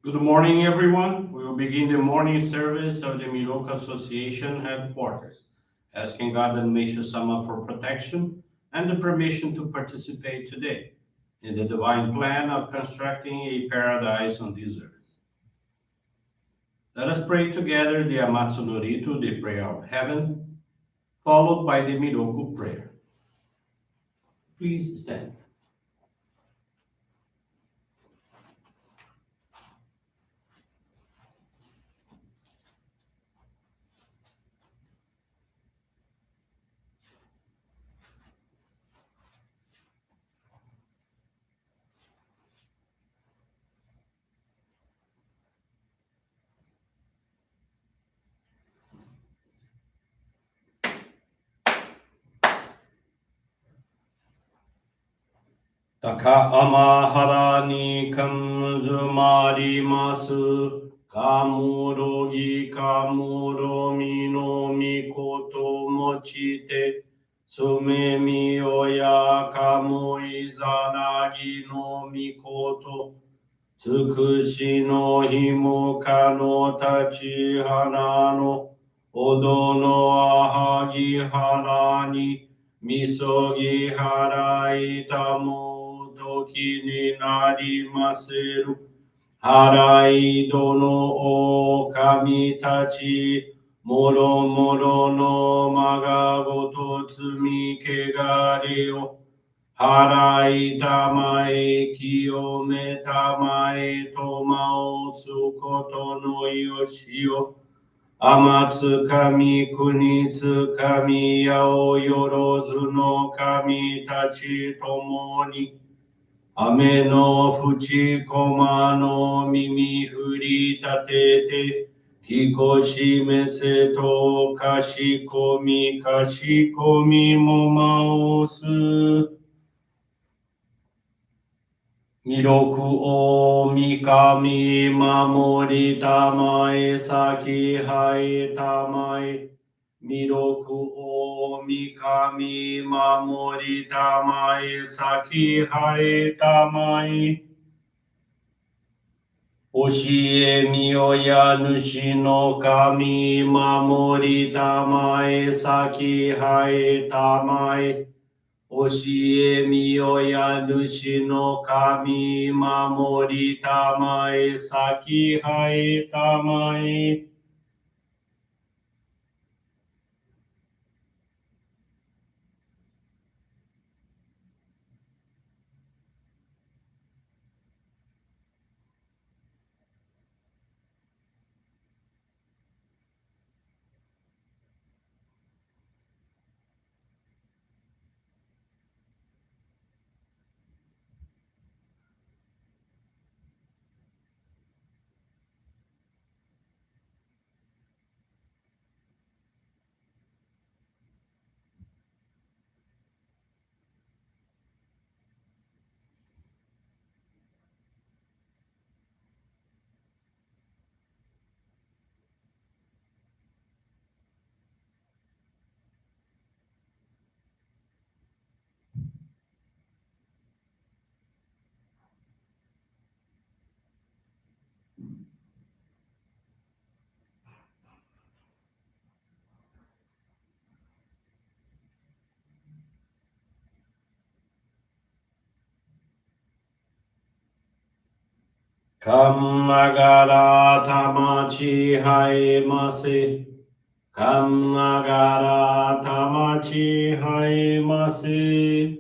Good morning, everyone. We will begin the morning service of the Miroku Association headquarters, asking God and Meishu-sama for protection and the permission to participate today in the divine plan of constructing a paradise on this earth. Let us pray together the Amatsu-Norito, the prayer of heaven, followed by the Miroku Prayer. Please stand. Taka amahara ni kanzumarimasu. Kamurogi kamuromi no mikoto mochite. Sumemi oya kamu izanagi no mikoto. Tsukushi no himo kano tachi hana no. Odo no ahagi harani. Misogi harai tamo toki ni narimaseru. Harai dono o kami tachi. Moro moro no maga goto tsumi kegare o. Harai tamae kiyome tamae tomao sukoto no yoshio. Amatsu kami kunitsu kami yao yorozu no kami tachi tomoni. Ame no fuchi koma no mimi uri tatete. Hikoshi mese to kashikomi mo maosu. Miroku o mikami mamori tamae saki hai tamae. Miroku o mikami mamori tamae saki hai tamae. Oshie miyoya nushi no kami mamori tamae saki hai tamae. Oshie miyoya nushi no kami mamori tamae saki hai tamae. Kamagara tamachi hai mase. Kamagara tamachi hai mase.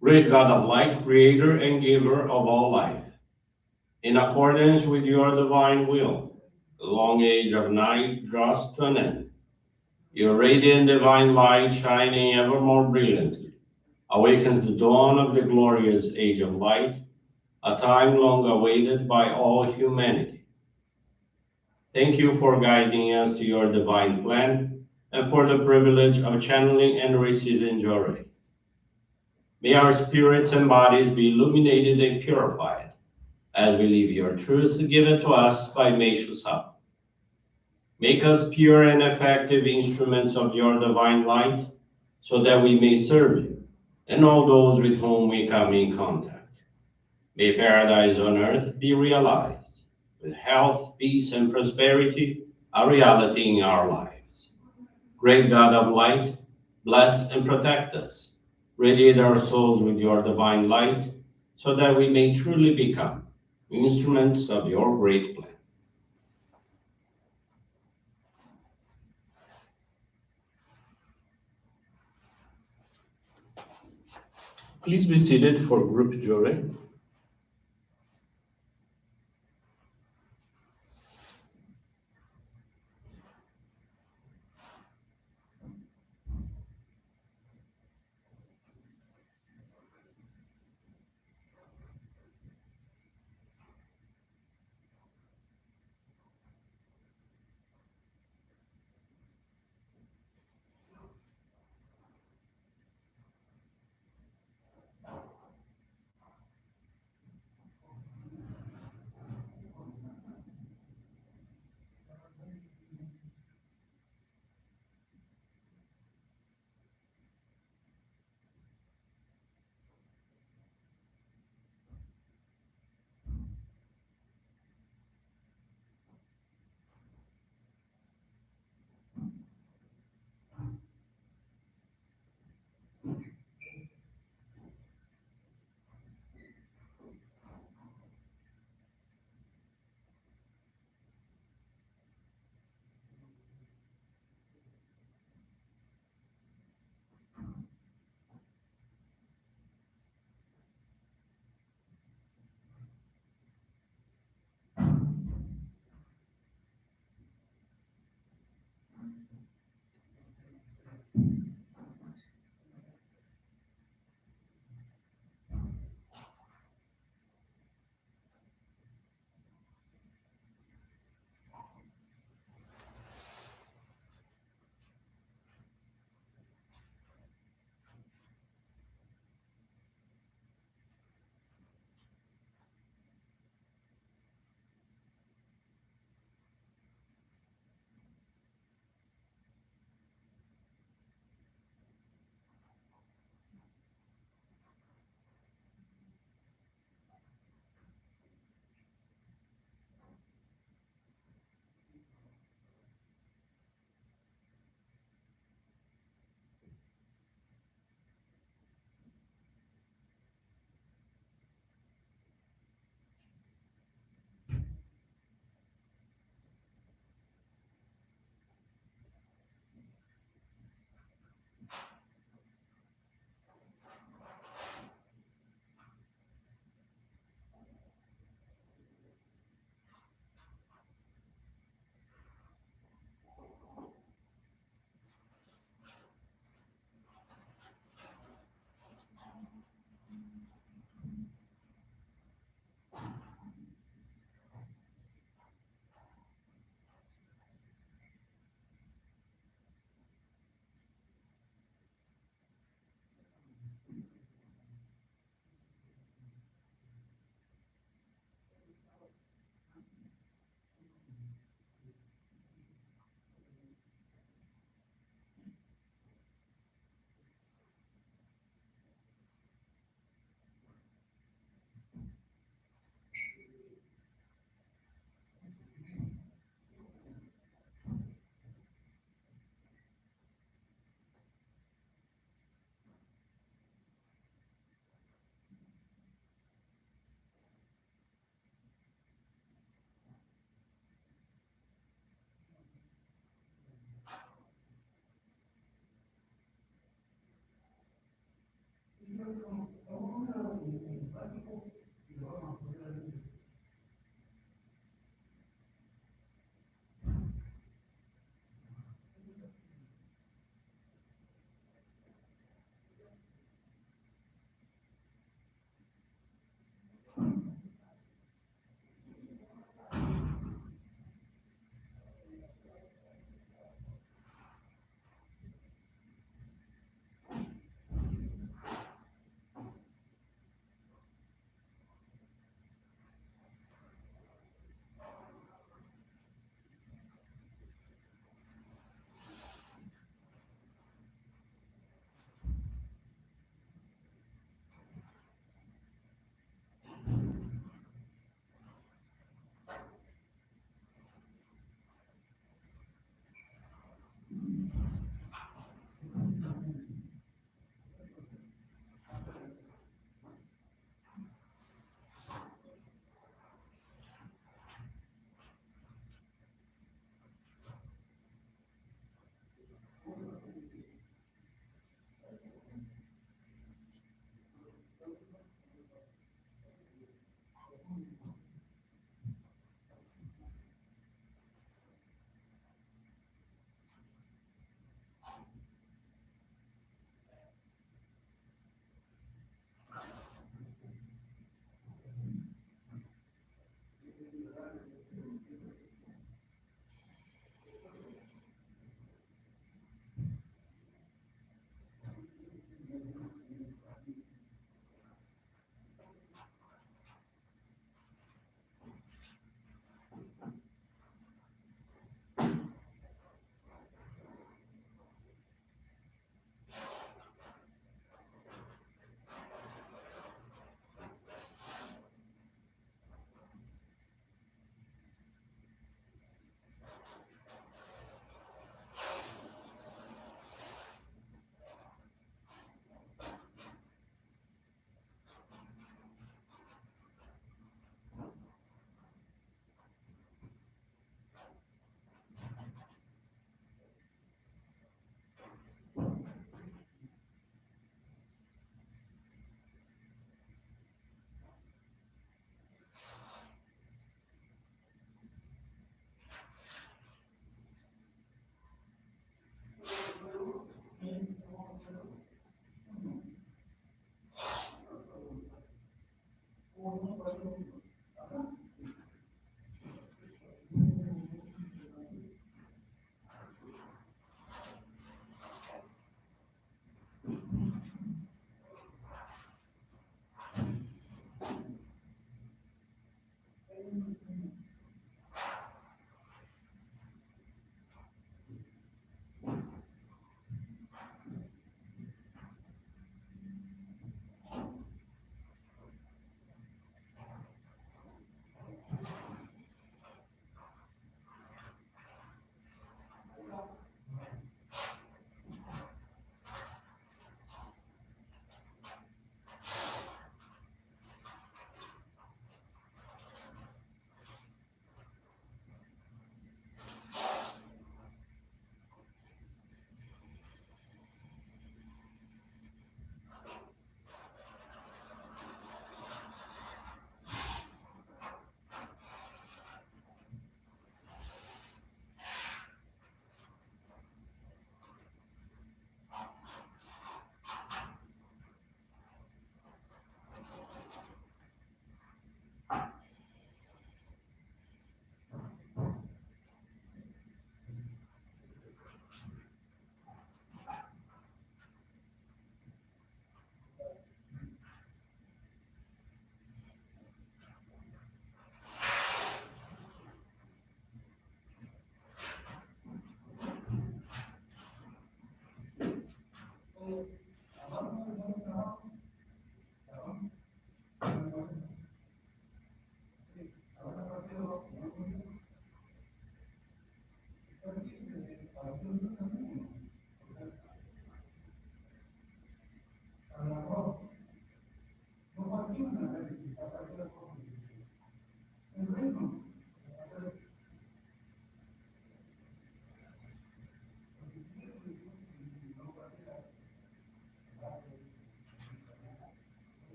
Great God of light, creator and giver of all life, in accordance with your divine will, the long age of night draws to an end. Your radiant divine light, shining ever more brilliantly, awakens the dawn of the glorious age of light, a time long awaited by all humanity. Thank you for guiding us to your divine plan and for the privilege of channeling and receiving Johrei. May our spirits and bodies be illuminated and purified. as we live your truth given to us by Meishu-sama. Make us pure and effective instruments of your divine light, so that we may serve you and all those with whom we come in contact. May paradise on earth be realized, with health, peace, and prosperity a reality in our lives. Great God of light, bless and protect us. Radiate our souls with your divine light, so that we may truly become instruments of your great plan. Please be seated for group Johrei.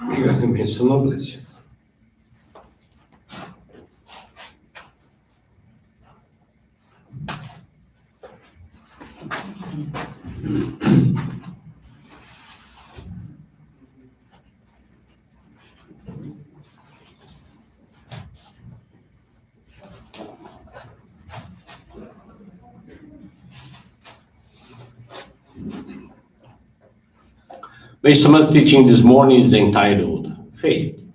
Obrigado mesmo, nobleza. Meishu-sama's teaching this morning is entitled Faith.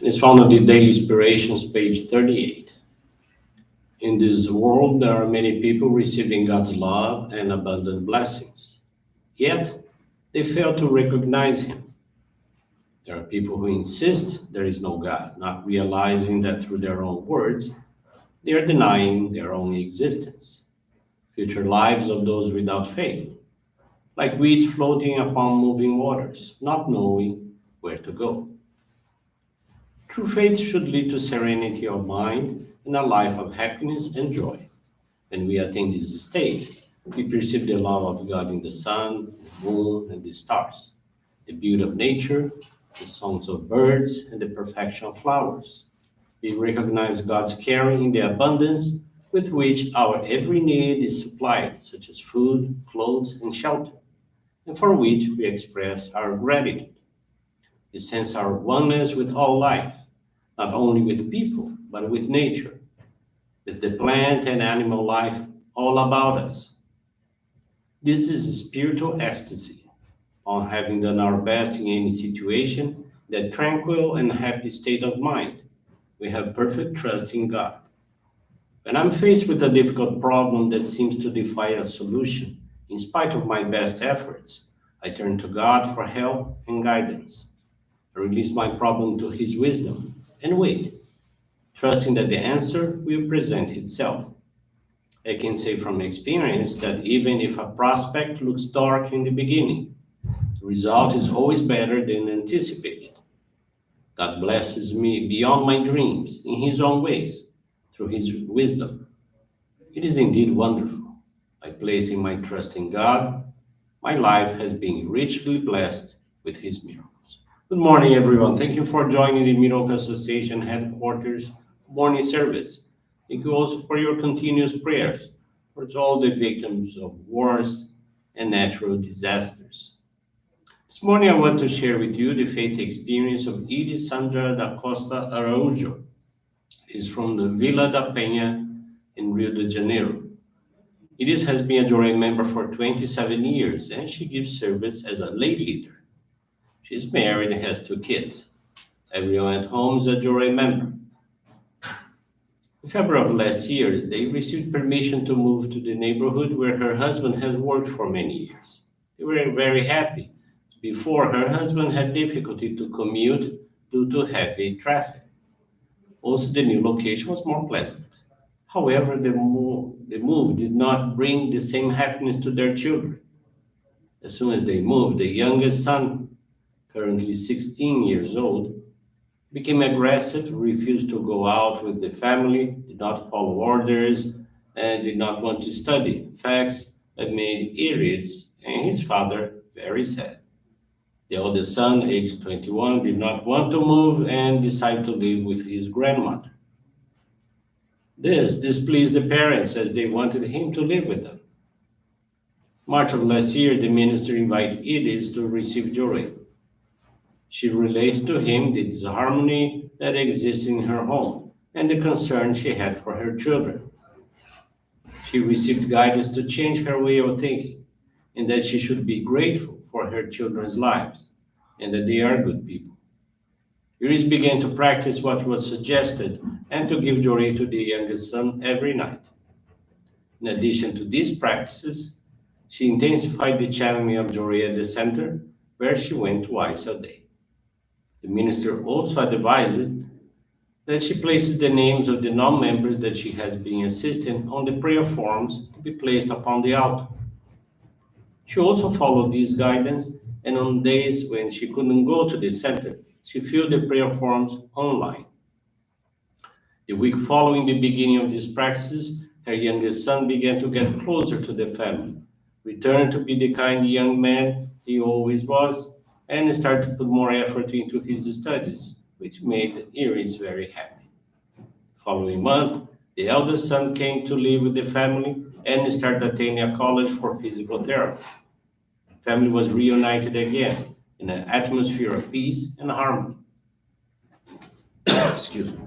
It's found on the Daily Inspirations, page 38. In this world, there are many people receiving God's love and abundant blessings, yet they fail to recognize Him. There are people who insist there is no God, not realizing that through their own words, they are denying their own existence. Future lives of those without faith, like weeds floating upon moving waters, not knowing where to go. True faith should lead to serenity of mind and a life of happiness and joy. When we attain this state, we perceive the love of God in the sun, the moon, and the stars, the beauty of nature, the songs of birds, and the perfection of flowers. We recognize God's care in the abundance with which our every need is supplied, such as food, clothes, and shelter, and for which we express our gratitude. We sense our oneness with all life, not only with people, but with nature, with the plant and animal life all about us. This is a spiritual ecstasy on having done our best in any situation, that tranquil and happy state of mind. We have perfect trust in God. When I'm faced with a difficult problem that seems to defy a solution, in spite of my best efforts, I turn to God for help and guidance. I release my problem to His wisdom and wait, trusting that the answer will present itself. I can say from experience that even if a prospect looks dark in the beginning, the result is always better than anticipated. God blesses me beyond my dreams in His own ways, through His wisdom. It is indeed wonderful. By placing my trust in God, my life has been richly blessed with His miracles. Good morning, everyone. Thank you for joining the Miroku Association headquarters morning service. Thank you also for your continuous prayers for all the victims of wars and natural disasters. This morning, I want to share with you the faith experience of Edith Sandra da Costa Araújo. She's from the Vila da Penha in Rio de Janeiro. Edith has been a Johrei member for 27 years and she gives service as a lay leader. She's married and has two kids. Everyone at home is a Johrei member. In February of last year, they received permission to move to the neighborhood where her husband has worked for many years. They were very happy. Before, her husband had difficulty to commute due to heavy traffic. Also, the new location was more pleasant. However, the move did not bring the same happiness to their children. As soon as they moved, the youngest son, currently 16 years old, became aggressive, refused to go out with the family, did not follow orders, and did not want to study. Facts that made Iris and his father very sad. The oldest son, aged 21, did not want to move and decided to live with his grandmother. This displeased the parents as they wanted him to live with them. March of last year, the minister invited Edith to receive Johrei. She related to him the disharmony that exists in her home and the concern she had for her children. She received guidance to change her way of thinking and that she should be grateful for her children's lives and that they are good people. Iris began to practice what was suggested and to give Johrei to the youngest son every night. In addition to these practices, she intensified the channeling of Johrei at the center, where she went twice a day. The minister also advised that she places the names of the non-members that she has been assisting on the prayer forms to be placed upon the altar. She also followed this guidance, and on days when she couldn't go to the center, she filled the prayer forms online. The week following the beginning of these practices, her youngest son began to get closer to the family, returned to be the kind young man he always was, and started to put more effort into his studies, which made Iris very happy. Following month, the eldest son came to live with the family and started attending a college for physical therapy. The family was reunited again in an atmosphere of peace and harmony. Excuse me.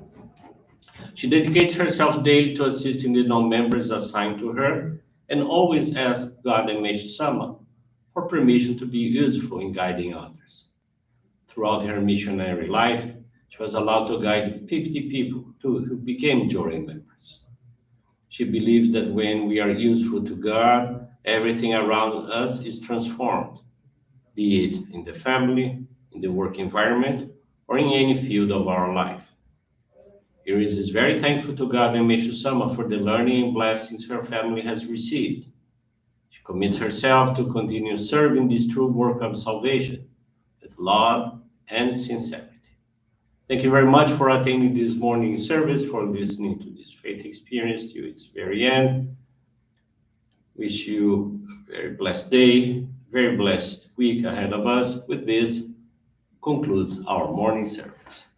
She dedicates herself daily to assisting the non-members assigned to her and always asks God and Meishu-sama for permission to be useful in guiding others. Throughout her missionary life, she was allowed to guide 50 people who became Johrei members. She believes that when we are useful to God, everything around us is transformed, be it in the family, in the work environment, or in any field of our life. Iris is very thankful to God and Meishu-sama for the learning and blessings her family has received. She commits herself to continue serving this true work of salvation with love and sincerity. Thank you very much for attending this morning service, for listening to this faith experience to its very end. Wish you a very blessed day, very blessed week ahead of us. With this concludes our morning service.